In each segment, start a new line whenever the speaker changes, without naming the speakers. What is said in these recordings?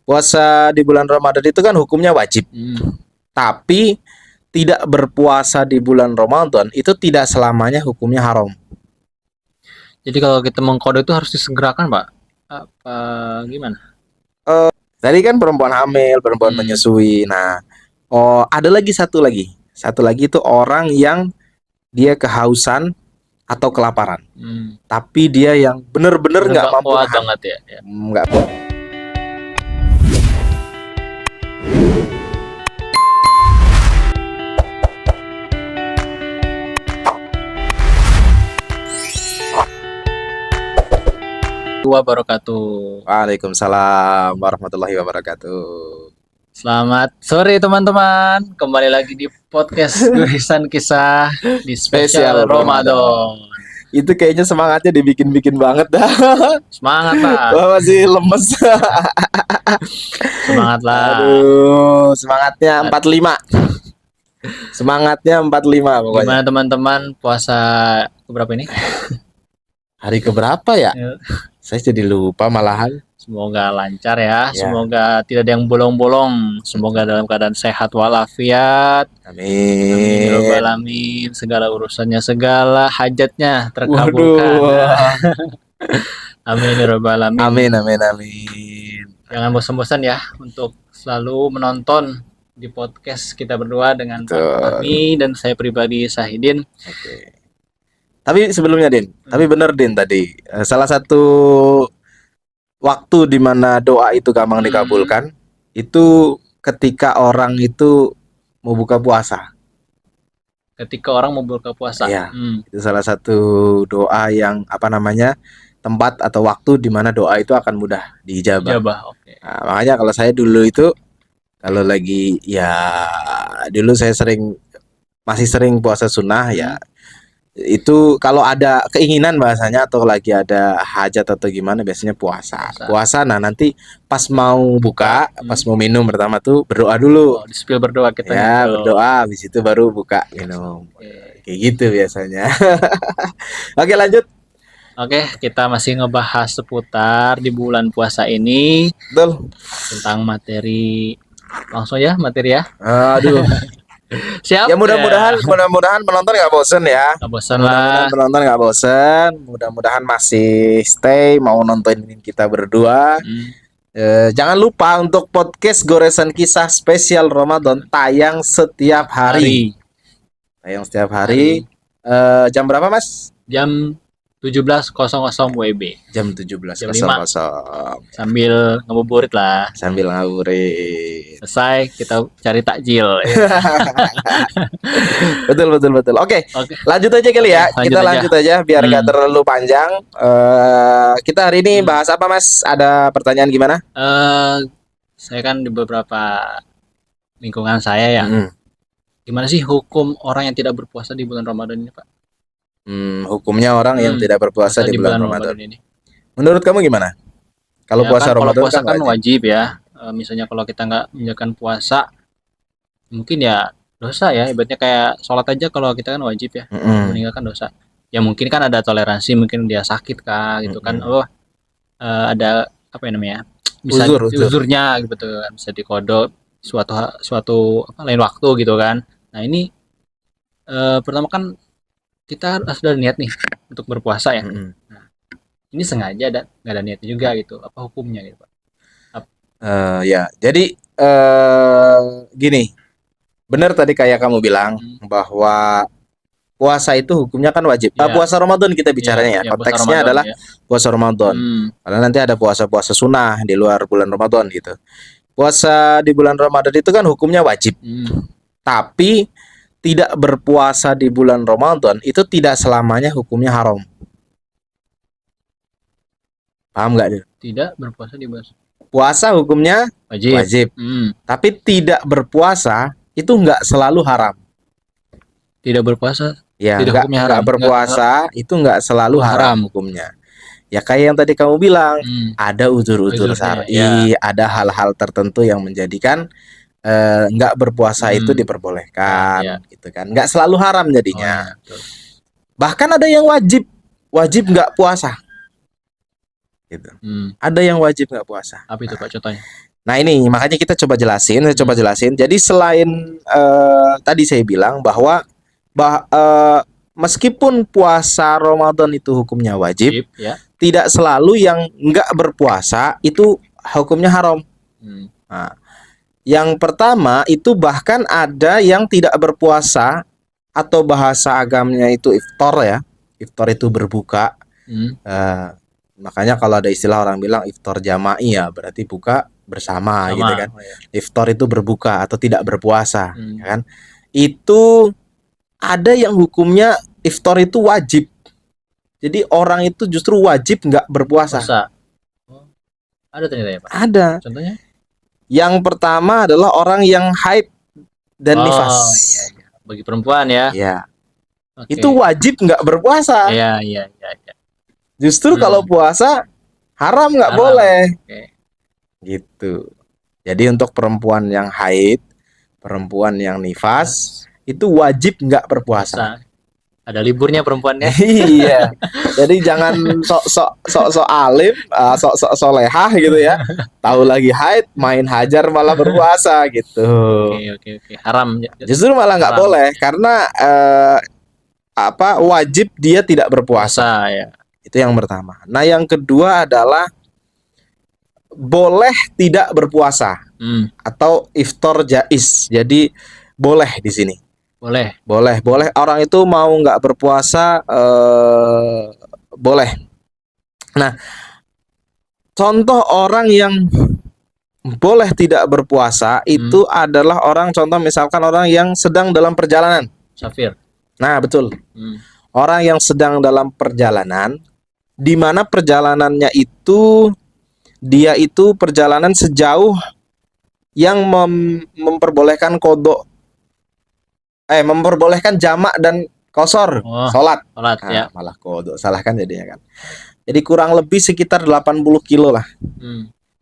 Puasa di bulan Ramadan itu kan hukumnya wajib. Tapi tidak berpuasa di bulan Ramadan itu tidak selamanya hukumnya haram.
Jadi kalau kita mengkode itu harus disegerakan, Pak? Apa gimana?
Tadi kan perempuan hamil, perempuan menyusui. Nah, ada lagi satu lagi. Satu lagi itu orang yang dia kehausan atau kelaparan. Tapi dia yang benar-benar nggak mampu
kuat
nahan.
banget ya.
Nggak kuat.
Wabarakatuh.
Waalaikumsalam warahmatullahi wabarakatuh.
Selamat sore teman-teman. Kembali lagi di podcast Goresan Kisah di spesial Ramadan.
Itu kayaknya semangatnya dibikin-bikin banget dah.
Semangat lah.
Wah, masih lemes.
Semangat lah.
Aduh, semangatnya 45. Semangatnya 45 pokoknya.
Gimana teman-teman puasa keberapa ini?
Hari keberapa ya? Saya jadi lupa malahan.
Semoga lancar ya. Semoga tidak ada yang bolong-bolong. Semoga dalam keadaan sehat walafiat.
Amin.
Amin. Alamin. Segala urusannya, segala hajatnya terkabulkan. Amin ya rabbal alamin.
Amin, amin, amin.
Jangan bosan-bosan ya untuk selalu menonton di podcast kita berdua dengan Pak Fahmi dan saya pribadi Sahidin.
Oke. Tapi sebelumnya Din, tapi bener Din tadi salah satu waktu di mana doa itu gampang dikabulkan itu ketika orang itu mau buka puasa.
Ketika orang mau buka puasa.
Ya, itu salah satu doa yang tempat atau waktu di mana doa itu akan mudah diijabah.
Okay.
Nah, makanya kalau saya dulu itu kalau lagi dulu saya masih sering puasa sunnah ya. Itu kalau ada keinginan bahasanya atau lagi ada hajat atau gimana biasanya puasa. Nah nanti pas mau buka, pas mau minum pertama tuh berdoa dulu.
Di-spill berdoa kita
ya berdoa, habis itu baru buka minum. Kayak gitu biasanya. Oke, lanjut. Oke,
kita masih ngebahas seputar di bulan puasa ini.
Betul. Tentang
materi. Langsung ya materi ya.
Aduh.
Siap.
Ya mudah-mudahan penonton nggak bosen ya.
Nggak bosen lah.
Penonton nggak bosen. Mudah-mudahan masih stay mau nontonin kita berdua. Jangan lupa untuk podcast Goresan Kisah spesial Ramadan tayang setiap hari. Jam berapa Mas?
Jam 17.00 WIB.
Jam 17.00.
Sambil ngabuburit lah. Selesai kita cari takjil.
Betul. Oke. Lanjut aja kali ya. Lanjut aja biar nggak terlalu panjang. Kita hari ini bahas apa Mas? Ada pertanyaan gimana?
Saya kan di beberapa lingkungan saya ya. Gimana sih hukum orang yang tidak berpuasa di bulan Ramadan ini, Pak?
Hukumnya orang yang tidak berpuasa di bulan Ramadan ini. Menurut kamu gimana? Kalau puasa Ramadan
kalau puasa kan wajib ya. Misalnya kalau kita nggak menjalankan puasa, mungkin ya dosa ya. Ibaratnya kayak sholat aja kalau kita kan wajib ya. Meninggalkan dosa. Ya mungkin kan ada toleransi, mungkin dia sakit kah gitu kan. Ada apa ya namanya? Bisa uzurnya gitu kan. Bisa dikodok suatu lain waktu gitu kan. Nah ini pertama kan kita harus ada niat nih untuk berpuasa ya. Nah, ini sengaja nggak ada niatnya juga gitu. Apa hukumnya gitu Pak?
Ya, jadi gini, benar tadi kayak kamu bilang bahwa puasa itu hukumnya kan wajib. Puasa Ramadan kita bicaranya ya. Konteksnya adalah puasa Ramadan. Karena nanti ada puasa-puasa sunnah di luar bulan Ramadan gitu. Puasa di bulan Ramadan itu kan hukumnya wajib. Tapi tidak berpuasa di bulan Ramadan itu tidak selamanya hukumnya haram. Paham nggak?
Tidak berpuasa di bulan
puasa hukumnya wajib. Tapi tidak berpuasa itu nggak selalu haram.
Tidak berpuasa?
Ya, nggak berpuasa itu nggak selalu haram hukumnya. Ya kayak yang tadi kamu bilang, ada uzur-uzur syar'i, ada hal-hal tertentu yang menjadikan nggak berpuasa itu diperbolehkan, gitu kan? Nggak selalu haram jadinya. Bahkan ada yang wajib nggak puasa, gitu. Ada yang wajib nggak puasa.
Apa itu Pak contohnya?
Nah ini makanya kita coba jelasin. Jadi selain tadi saya bilang bahwa meskipun puasa Ramadan itu hukumnya wajib,
ya.
tidak selalu yang nggak berpuasa itu hukumnya haram. Nah, yang pertama itu bahkan ada yang tidak berpuasa atau bahasa agamanya itu iftar ya. Iftar itu berbuka. Makanya kalau ada istilah orang bilang iftar jama'i ya berarti buka bersama gitu kan. Iftar itu berbuka atau tidak berpuasa, ya kan? Itu ada yang hukumnya iftar itu wajib. Jadi orang itu justru wajib nggak berpuasa.
Ada ternyata ya Pak?
Ada.
Contohnya?
Yang pertama adalah orang yang haid dan nifas.
Iya. Bagi perempuan ya?
Iya. Itu wajib nggak berpuasa.
Iya.
Justru kalau puasa haram nggak boleh. Gitu. Jadi untuk perempuan yang haid, perempuan yang nifas itu wajib nggak berpuasa.
Ada liburnya perempuannya.
Iya. Jadi jangan sok alim, sok solehah gitu ya. Tahu lagi haid, main hajar malah berpuasa gitu.
Oke. Haram.
Justru malah nggak boleh karena wajib dia tidak berpuasa.
Ya.
Itu yang pertama. Nah, yang kedua adalah boleh tidak berpuasa atau iftar jaiz. Jadi boleh di sini. Boleh. Orang itu mau nggak berpuasa boleh. Nah, contoh orang yang boleh tidak berpuasa itu adalah contoh misalkan orang yang sedang dalam perjalanan.
Musafir.
Nah, betul. Orang yang sedang dalam perjalanan, di mana perjalanannya itu dia itu perjalanan sejauh yang memperbolehkan kodok, memperbolehkan jamak dan kosor, sholat
ya.
Malah kodok, salah kan jadinya kan. Jadi kurang lebih sekitar 80 kilo lah.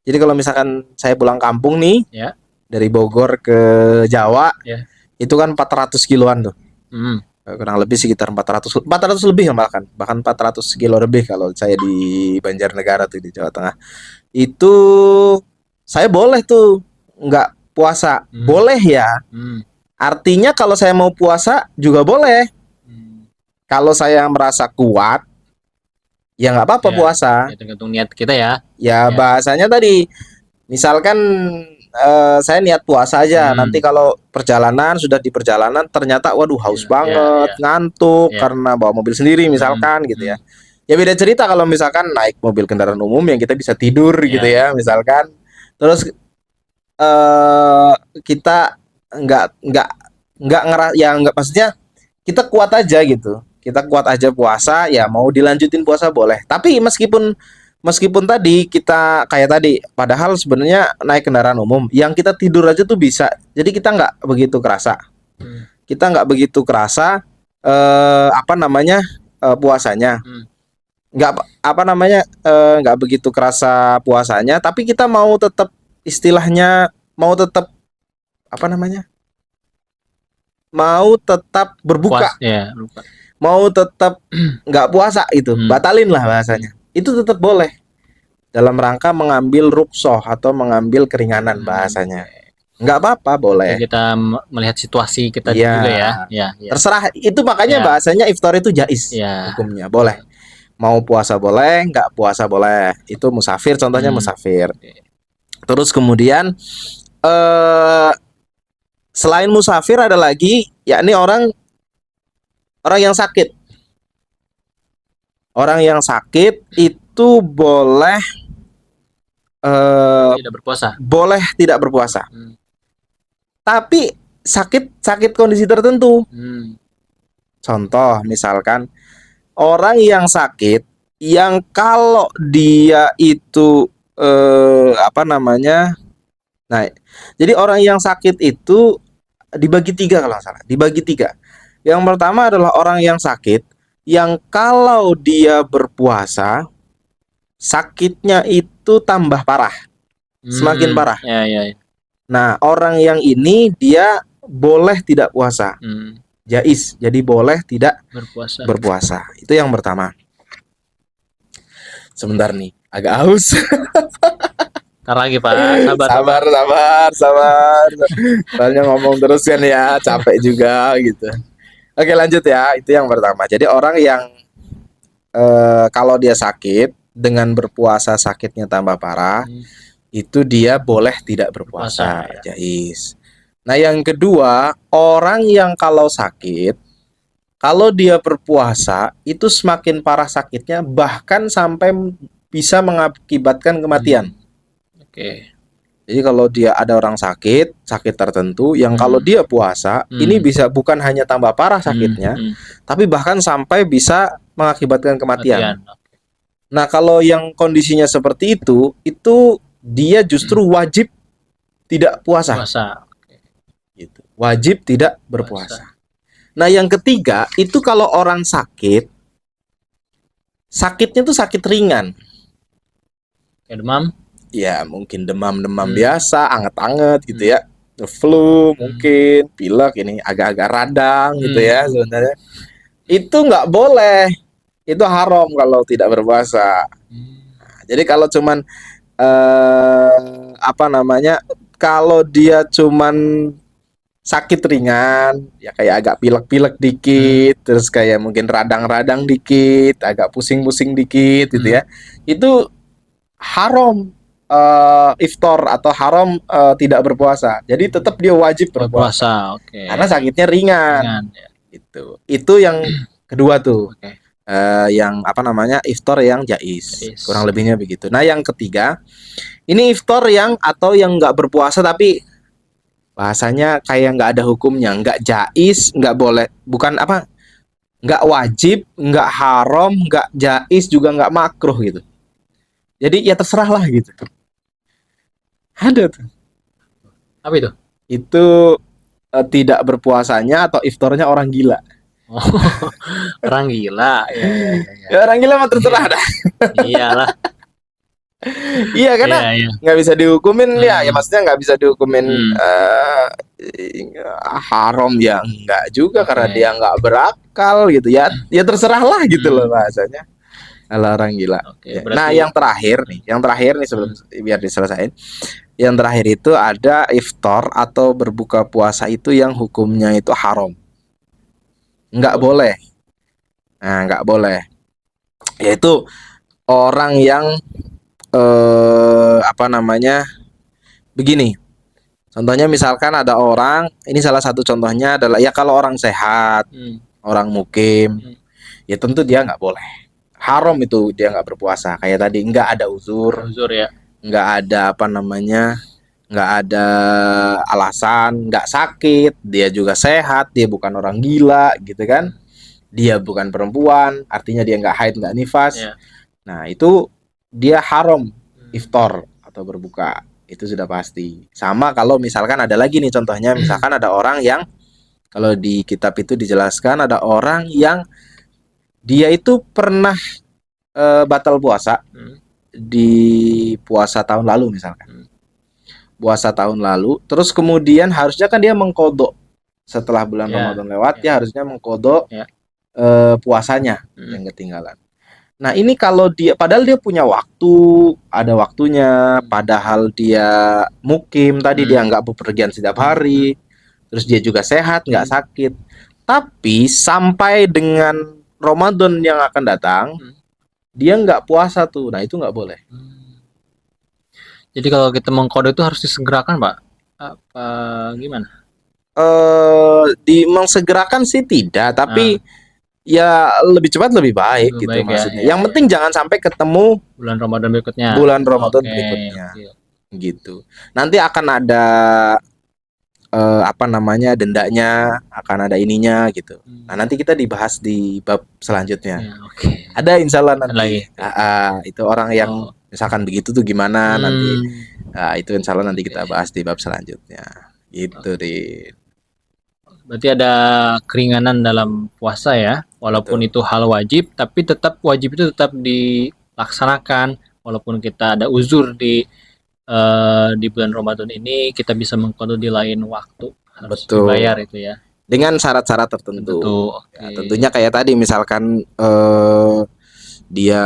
Jadi kalau misalkan saya pulang kampung nih, dari Bogor ke Jawa, itu kan 400 kiloan tuh. Kurang lebih sekitar 400 lebih bahkan 400 kilo lebih kalau saya di Banjarnegara tuh di Jawa Tengah. Itu saya boleh tuh nggak puasa. Boleh ya. Artinya kalau saya mau puasa juga boleh. Kalau saya merasa kuat, ya nggak apa-apa puasa.
Ya tergantung niat kita ya.
Ya bahasanya tadi, misalkan saya niat puasa aja. Nanti kalau sudah di perjalanan ternyata waduh haus banget, ngantuk karena bawa mobil sendiri misalkan gitu ya. Ya beda cerita kalau misalkan naik mobil kendaraan umum yang kita bisa tidur gitu ya misalkan. Terus kita nggak maksudnya kita kuat aja gitu. Kita kuat aja puasa, ya mau dilanjutin puasa boleh. Tapi meskipun tadi kita kayak tadi, padahal sebenarnya naik kendaraan umum, yang kita tidur aja tuh bisa. Jadi kita nggak begitu kerasa. Kita nggak begitu kerasa puasanya. Nggak begitu kerasa puasanya. Tapi kita mau tetap mau tetap berbuka. Mau tetap nggak puasa itu, batalin lah bahasanya. Itu tetap boleh dalam rangka mengambil rukhsah atau mengambil keringanan bahasanya. Nggak apa-apa, boleh.
Jadi kita melihat situasi kita juga ya.
Terserah. Itu makanya bahasanya iftar itu jaiz hukumnya, boleh. Mau puasa boleh, nggak puasa boleh. Itu musafir, contohnya musafir. Terus kemudian selain musafir ada lagi, yakni orang yang sakit. Orang yang sakit itu boleh
tidak berpuasa.
Boleh tidak berpuasa. Tapi sakit kondisi tertentu. Contoh misalkan orang yang sakit yang kalau dia itu Nah, jadi orang yang sakit itu dibagi 3 kalau nggak salah. Dibagi 3. Yang pertama adalah orang yang sakit yang kalau dia berpuasa sakitnya itu tambah parah, semakin parah. Nah, orang yang ini dia boleh tidak puasa, jaiz. Jadi boleh tidak berpuasa. Itu yang pertama. Sebentar nih, agak haus.
Ntar lagi Pak, sabar.
Sabar. Soalnya ngomong terus kan ya, capek juga gitu. Oke, lanjut ya. Itu yang pertama. Jadi orang yang kalau dia sakit dengan berpuasa sakitnya tambah parah, itu dia boleh tidak berpuasa,
Berpuasa, ya.
jais. Nah, yang kedua, orang yang kalau sakit, kalau dia berpuasa itu semakin parah sakitnya, bahkan sampai bisa mengakibatkan kematian.
Oke.
Jadi kalau dia ada orang sakit tertentu yang kalau dia puasa, ini bisa bukan hanya tambah parah sakitnya, tapi bahkan sampai bisa mengakibatkan kematian. Nah, kalau yang kondisinya seperti itu dia justru wajib tidak puasa. Gitu. Wajib tidak berpuasa. Nah, yang ketiga itu kalau orang sakitnya tuh sakit ringan.
Kayak demam?
Ya, mungkin demam-demam biasa, anget-anget gitu ya. Flu mungkin, pilek ini agak-agak radang gitu ya sebenarnya. Itu nggak boleh. Itu haram kalau tidak berpuasa. Nah, jadi kalau cuman apa namanya? Kalau dia cuman sakit ringan, ya kayak agak pilek-pilek dikit, terus kayak mungkin radang-radang dikit, agak pusing-pusing dikit gitu ya. Itu haram iftar atau haram tidak berpuasa. Jadi tetap dia wajib berpuasa. Karena sakitnya ringan. Itu yang kedua tuh. Yang apa namanya? Iftar yang jais. Kurang lebihnya begitu. Nah, yang ketiga, ini iftar yang atau yang nggak berpuasa tapi bahasanya kayak nggak ada hukumnya, nggak jais, nggak boleh, bukan apa, nggak wajib, nggak haram, nggak jais, juga nggak makruh gitu. Jadi ya terserah lah gitu. Ada tuh.
Apa itu?
Itu tidak berpuasanya atau iftarnya orang gila.
Oh, orang gila.
Ya, orang gila mah terserah dah.
Iyalah.
Iya, karena nggak bisa dihukumin ya maksudnya nggak bisa dihukumin haram ya enggak juga karena dia nggak berakal gitu ya. Ya terserah lah gitu loh bahasanya. Kalau orang gila. Nah, yang terakhir nih sebelum biar diselesain. Yang terakhir itu ada iftar atau berbuka puasa itu yang hukumnya itu haram. Nggak boleh. Nah, nggak boleh. Yaitu orang yang apa namanya? Begini. Contohnya misalkan ada orang, ini salah satu contohnya adalah ya kalau orang sehat, orang mukim, ya tentu dia nggak boleh. Haram itu dia nggak berpuasa. Kayak tadi nggak ada uzur ya. Nggak ada apa namanya, nggak ada alasan, nggak sakit, dia juga sehat, dia bukan orang gila gitu kan, dia bukan perempuan, artinya dia nggak haid nggak nifas. Nah, itu dia haram iftar atau berbuka, itu sudah pasti. Sama kalau misalkan ada lagi nih contohnya, misalkan ada orang yang kalau di kitab itu dijelaskan ada orang yang dia itu pernah batal puasa di puasa tahun lalu misalkan. Puasa tahun lalu, terus kemudian harusnya kan dia mengkodok setelah bulan Ramadan lewat, dia harusnya mengkodok puasanya yang ketinggalan. Nah, ini kalau dia, padahal dia punya waktu, ada waktunya, padahal dia mukim tadi, dia nggak bepergian setiap hari, terus dia juga sehat, nggak sakit, tapi sampai dengan Ramadan yang akan datang, dia nggak puasa tuh. Nah, itu nggak boleh.
Jadi kalau kita mengkode itu harus disegerakan, Pak? Apa gimana?
Mengsegerakan sih tidak, tapi ya lebih cepat lebih baik gitu maksudnya. Yang penting jangan sampai ketemu
bulan Ramadan berikutnya.
Berikutnya. Gitu. Nanti akan ada apa namanya, dendanya, akan ada ininya gitu. Nah, nanti kita dibahas di bab selanjutnya. Ada insya Allah nanti. Itu orang yang misalkan begitu tuh gimana nanti. Itu insya Allah nanti kita bahas di bab selanjutnya. Gitu, Rin.
Berarti ada keringanan dalam puasa ya, walaupun itu hal wajib, tapi tetap wajib itu tetap dilaksanakan, walaupun kita ada uzur di bulan Ramadan ini, kita bisa mengqadha di lain waktu, harus dibayar itu ya.
Dengan syarat-syarat tertentu. Ya, tentunya kayak tadi misalkan dia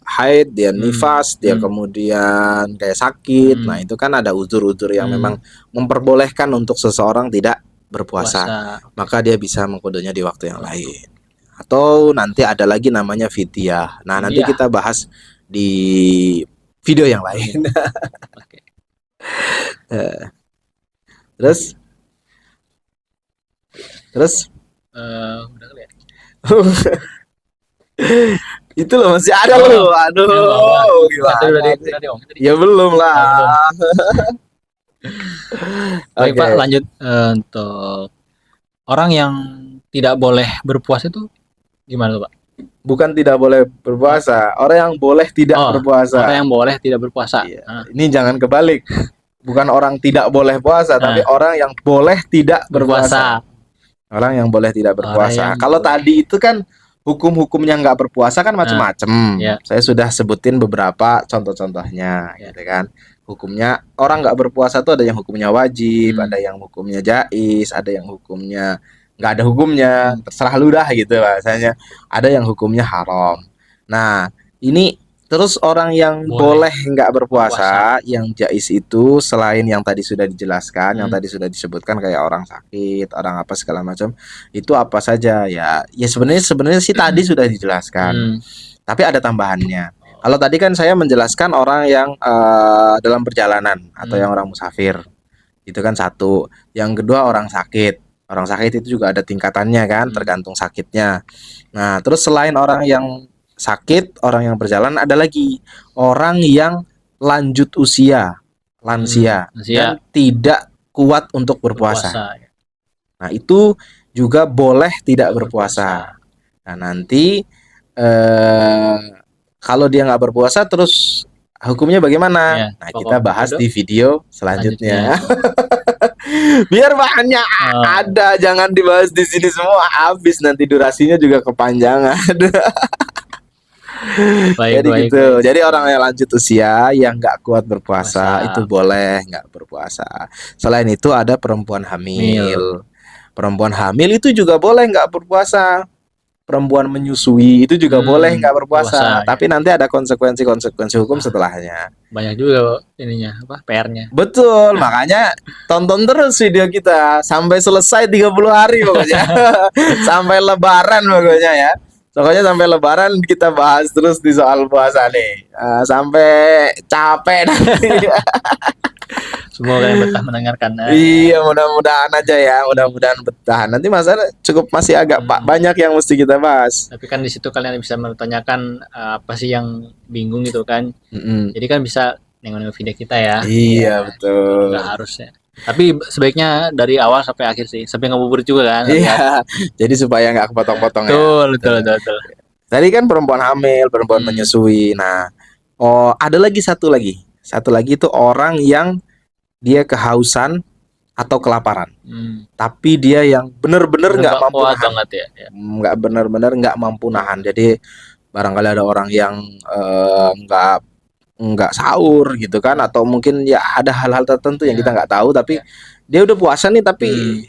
haid, dia nifas, dia kemudian kayak sakit. Nah, itu kan ada uzur-uzur yang memang memperbolehkan untuk seseorang tidak berpuasa. Maka dia bisa mengkodenya di waktu yang lain. Atau nanti ada lagi namanya fidyah. Nah, nanti kita bahas di video yang lain. Terus
udah kali ya.
Itu loh masih ada loh. Aduh, gimana? Ya belum lah.
Baik Pak, lanjut untuk orang yang tidak boleh berpuasa itu gimana Pak?
Bukan tidak boleh berpuasa, orang yang boleh tidak berpuasa.
Orang yang boleh tidak berpuasa.
Iya. Ini jangan kebalik. Bukan orang tidak boleh puasa, tapi orang yang boleh tidak berpuasa. Orang yang boleh tidak berpuasa. Kalau tadi itu kan hukum-hukumnya nggak berpuasa kan macam-macam. Saya sudah sebutin beberapa contoh-contohnya, gitu kan. Hukumnya orang nggak berpuasa tuh ada yang hukumnya wajib, ada yang hukumnya jaiz, ada yang hukumnya nggak ada hukumnya, terserah lu dah gitu bahasanya. Ada yang hukumnya haram. Nah, ini terus orang yang boleh nggak berpuasa, yang jaiz itu selain yang tadi sudah dijelaskan, yang tadi sudah disebutkan kayak orang sakit, orang apa segala macam, itu apa saja ya? Ya sebenarnya sih tadi sudah dijelaskan. Tapi ada tambahannya. Kalau tadi kan saya menjelaskan orang yang dalam perjalanan atau yang orang musafir. Itu kan satu. Yang kedua orang sakit. Orang sakit itu juga ada tingkatannya kan, tergantung sakitnya. Nah, terus selain orang yang sakit, orang yang berjalan, ada lagi orang yang lanjut usia, lansia, dan tidak kuat untuk berpuasa. Nah, itu juga boleh tidak berpuasa. Nah, nanti kalau dia nggak berpuasa, terus hukumnya bagaimana? Nah, kita bahas di video selanjutnya. Biar banyak ada, jangan dibahas di sini semua, habis nanti durasinya juga kepanjangan. Jadi gitu. Jadi orang yang lanjut usia yang nggak kuat berpuasa itu boleh nggak berpuasa. Selain itu ada perempuan hamil. Perempuan hamil itu juga boleh nggak berpuasa. Perempuan menyusui itu juga boleh nggak berpuasa. Tapi nanti ada konsekuensi hukum setelahnya.
Banyak juga ininya, apa PR-nya.
Betul, makanya tonton terus video kita sampai selesai 30 hari pokoknya. Sampai lebaran pokoknya ya. Pokoknya sampai lebaran kita bahas terus di soal puasa nih. Sampai capek nanti.
Semoga yang betah mendengarkan.
Iya, mudah-mudahan aja ya, mudah-mudahan betah. Nanti masalah masih agak banyak yang mesti kita bahas.
Tapi kan di situ kalian bisa bertanyakan apa sih yang bingung gitu kan. Jadi kan bisa nengok video kita ya.
Iya, betul.
Nggak harus ya. Tapi sebaiknya dari awal sampai akhir sih, sampai ngabuburit juga kan.
Iya. Jadi supaya nggak kepotong-potong ya.
Betul.
Tadi kan perempuan hamil, perempuan menyusui. Nah, ada lagi satu lagi. Satu lagi itu orang yang dia kehausan atau kelaparan, tapi dia yang benar-benar nggak mampu nahan, nggak benar-benar nggak mampu nahan. Jadi barangkali ada orang yang nggak sahur gitu kan, atau mungkin ya ada hal-hal tertentu yang kita nggak tahu, tapi dia udah puasa nih, tapi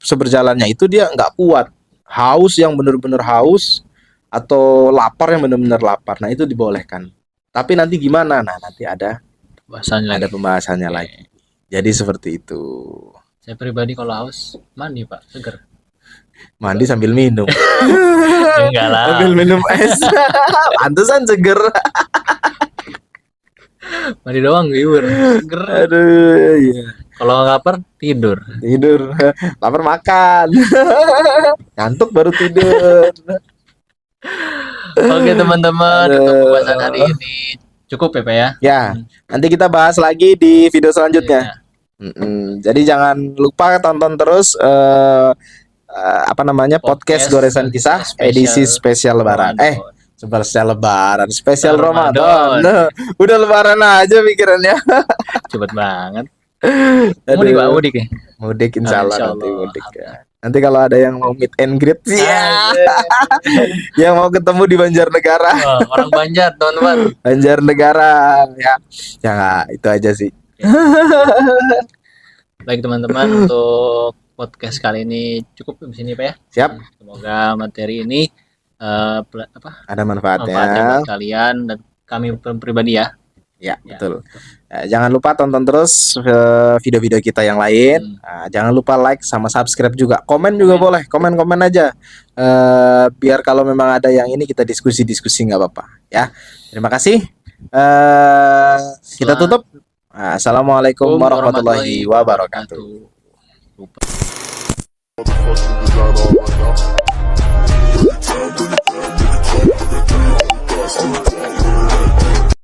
seberjalannya itu dia nggak kuat, haus yang benar-benar haus atau lapar yang benar-benar lapar. Nah, itu dibolehkan. Tapi nanti gimana? Nah, nanti ada pembahasannya lagi. Jadi seperti itu.
Saya pribadi kalau haus mandi Pak, seger.
Mandi sambil minum.
Enggak lah.
Sambil minum es. Pantesan seger.
Mandi doang giur. Seger.
Aduh, iya.
Kalau lapar tidur.
Lapar makan. Ngantuk baru tidur.
Oke teman-teman, untuk pembahasan hari ini cukup ya Pak ya.
Ya, nanti kita bahas lagi di video selanjutnya. Jadi jangan lupa tonton terus podcast Goresan Kisah edisi spesial Lebaran. Spesial Ramadan. Nah, udah Lebaran aja pikirannya.
Cepet banget.
Mudik ya? Mudik insyaallah nanti mudik ya. Nanti kalau ada yang mau meet and greet yang mau ketemu di Banjarnegara.
Orang Banjar, teman-teman.
Banjarnegara ya. Ya nggak, itu aja sih.
Baik teman-teman, untuk podcast kali ini cukup di sini Pak ya.
Siap.
Semoga materi ini
Ada
manfaatnya
manfaatnya.
buat kalian dan kami pribadi ya.
Ya,
Ya,
betul.
gitu.
Jangan lupa tonton terus video-video kita yang lain. Jangan lupa like sama subscribe juga. Komen juga boleh. Komen-komen aja. Biar kalau memang ada yang ini kita diskusi-diskusi nggak apa-apa. Ya. Terima kasih. Kita tutup. Assalamualaikum warahmatullahi wabarakatuh.
Motherfucking design all right now.